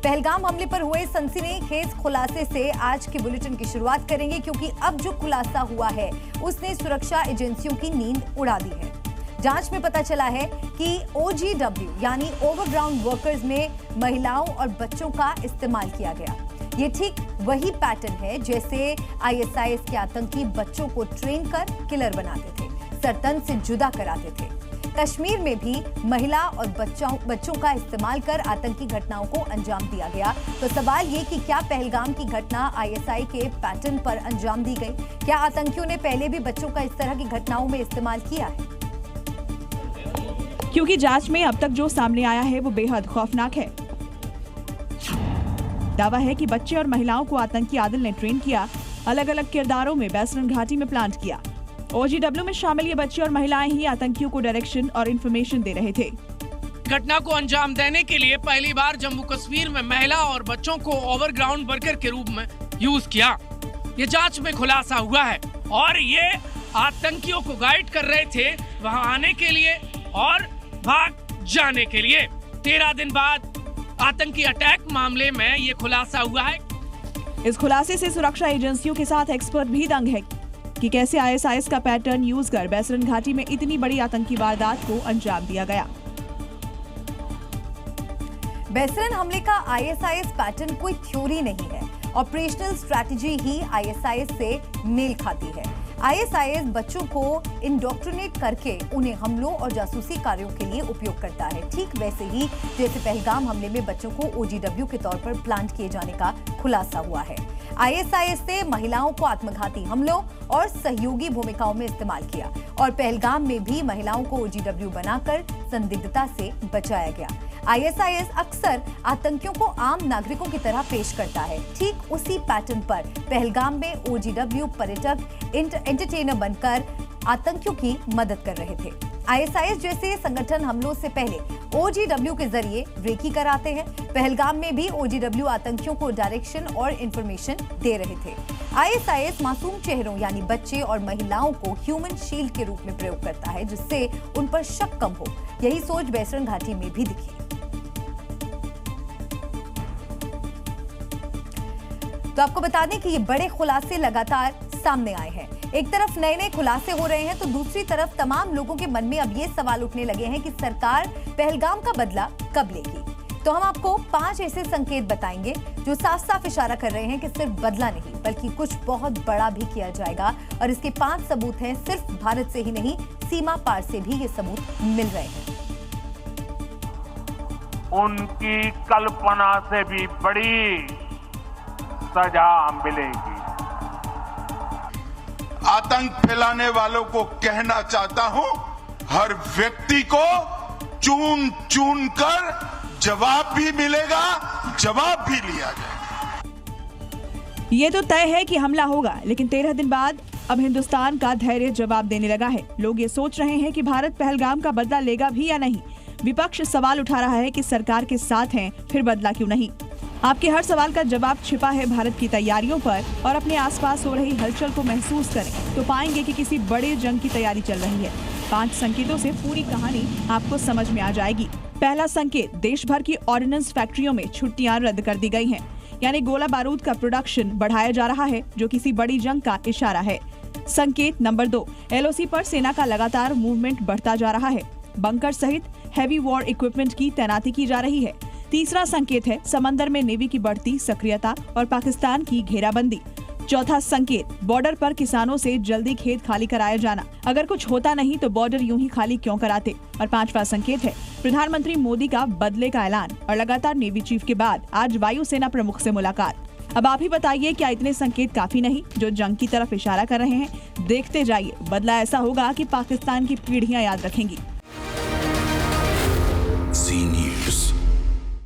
पहलगाम हमले पर हुए सनसनीखेज खुलासे से आज के बुलेटिन की शुरुआत करेंगे, क्योंकि अब जो खुलासा हुआ है उसने सुरक्षा एजेंसियों की नींद उड़ा दी है। जांच में पता चला है कि OGW यानी ओवरग्राउंड वर्कर्स में महिलाओं और बच्चों का इस्तेमाल किया गया। ये ठीक वही पैटर्न है जैसे ISIS के आतंकी बच्चों को ट्रेन कर किलर बनाते थे, सरतन से जुदा कराते थे। कश्मीर में भी महिला और बच्चों का इस्तेमाल कर आतंकी घटनाओं को अंजाम दिया गया। तो सवाल ये कि क्या पहलगाम की घटना ISI के पैटर्न पर अंजाम दी गई? क्या आतंकियों ने पहले भी बच्चों का इस तरह की घटनाओं में इस्तेमाल किया है? क्योंकि जांच में अब तक जो सामने आया है वो बेहद खौफनाक है। दावा है कि बच्चे और महिलाओं को आतंकी आदिल ने ट्रेन किया, अलग अलग किरदारों में बैसरन घाटी में प्लांट किया। OGW में शामिल ये बच्चे और महिलाएं ही आतंकियों को डायरेक्शन और इंफॉर्मेशन दे रहे थे। घटना को अंजाम देने के लिए पहली बार जम्मू कश्मीर में महिला और बच्चों को ओवरग्राउंड वर्कर के रूप में यूज किया। ये जांच में खुलासा हुआ है और ये आतंकियों को गाइड कर रहे थे वहां आने के लिए और भाग जाने के लिए। 13 दिन बाद आतंकी अटैक मामले में ये खुलासा हुआ है। इस खुलासे से सुरक्षा एजेंसियों के साथ एक्सपर्ट भी दंग है कि कैसे ISIS का पैटर्न यूज कर बैसरन घाटी में इतनी बड़ी आतंकी वारदात को अंजाम दिया गया। बैसरन हमले का ISIS पैटर्न कोई थ्योरी नहीं है, ऑपरेशनल स्ट्रैटेजी ही ISIS से मेल खाती है। ISIS बच्चों को इंडोक्ट्रिनेट करके उन्हें हमलों और जासूसी कार्यों के लिए उपयोग करता है, ठीक वैसे ही जैसे पहलगाम हमले में बच्चों को OGW के तौर पर प्लांट किए जाने का खुलासा हुआ है। ISIS से महिलाओं को आत्मघाती हमलों और सहयोगी भूमिकाओं में इस्तेमाल किया और पहलगाम में भी महिलाओं को OGW बनाकर संदिग्धता से बचाया गया। ISIS अक्सर आतंकियों को आम नागरिकों की तरह पेश करता है। ठीक उसी पैटर्न पर पहलगाम में OGW पर्यटक एंटरटेनर बनकर आतंकियों की मदद कर रहे थे। ISIS जैसे संगठन हमलों से पहले OGW के जरिए रेकी कराते हैं। पहलगाम में भी OGW आतंकियों को डायरेक्शन और इंफॉर्मेशन दे रहे थे। ISIS मासूम चेहरों यानी बच्चे और महिलाओं को ह्यूमन शील्ड के रूप में प्रयोग करता है, जिससे उन पर शक कम हो। यही सोच बैसरन घाटी में भी दिखी। तो आपको बता दें कि ये बड़े खुलासे लगातार सामने आए हैं। एक तरफ नए नए खुलासे हो रहे हैं तो दूसरी तरफ तमाम लोगों के मन में अब ये सवाल उठने लगे हैं कि सरकार पहलगाम का बदला कब लेगी। तो हम आपको 5 ऐसे संकेत बताएंगे जो साफ साफ इशारा कर रहे हैं कि सिर्फ बदला नहीं बल्कि कुछ बहुत बड़ा भी किया जाएगा। और इसके 5 सबूत हैं, सिर्फ भारत से ही नहीं सीमा पार से भी ये सबूत मिल रहे हैं। उनकी कल्पना से भी बड़ी सजा मिलेगी। आतंक फैलाने वालों को कहना चाहता हूं, हर व्यक्ति को चुन चुन कर जवाब भी मिलेगा, जवाब भी लिया जाएगा। ये तो तय है कि हमला होगा, लेकिन 13 दिन बाद अब हिंदुस्तान का धैर्य जवाब देने लगा है। लोग ये सोच रहे हैं कि भारत पहलगाम का बदला लेगा भी या नहीं। विपक्ष सवाल उठा रहा है कि सरकार के साथ हैं, फिर बदला क्यों नहीं। आपके हर सवाल का जवाब छिपा है भारत की तैयारियों पर, और अपने आसपास हो रही हलचल को महसूस करें तो पाएंगे कि किसी बड़े जंग की तैयारी चल रही है। 5 संकेतों से पूरी कहानी आपको समझ में आ जाएगी। पहला संकेत, देश भर की ऑर्डिनेंस फैक्ट्रियों में छुट्टियां रद्द कर दी गई हैं, यानी गोला बारूद का प्रोडक्शन बढ़ाया जा रहा है, जो किसी बड़ी जंग का इशारा है। संकेत नंबर 2, LOC पर सेना का लगातार मूवमेंट बढ़ता जा रहा है। बंकर सहित हैवी वॉर इक्विपमेंट की तैनाती की जा रही है। तीसरा संकेत है समंदर में नेवी की बढ़ती सक्रियता और पाकिस्तान की घेराबंदी। चौथा संकेत, बॉर्डर पर किसानों से जल्दी खेत खाली कराया जाना। अगर कुछ होता नहीं तो बॉर्डर यूं ही खाली क्यों कराते। और 5वां संकेत है प्रधानमंत्री मोदी का बदले का ऐलान और लगातार नेवी चीफ के बाद आज वायुसेना प्रमुख से मुलाकात। अब आप ही बताइए, क्या इतने संकेत काफी नहीं जो जंग की तरफ इशारा कर रहे हैं? देखते जाइए, बदला ऐसा होगा कि पाकिस्तान की पीढ़ियां याद रखेंगी।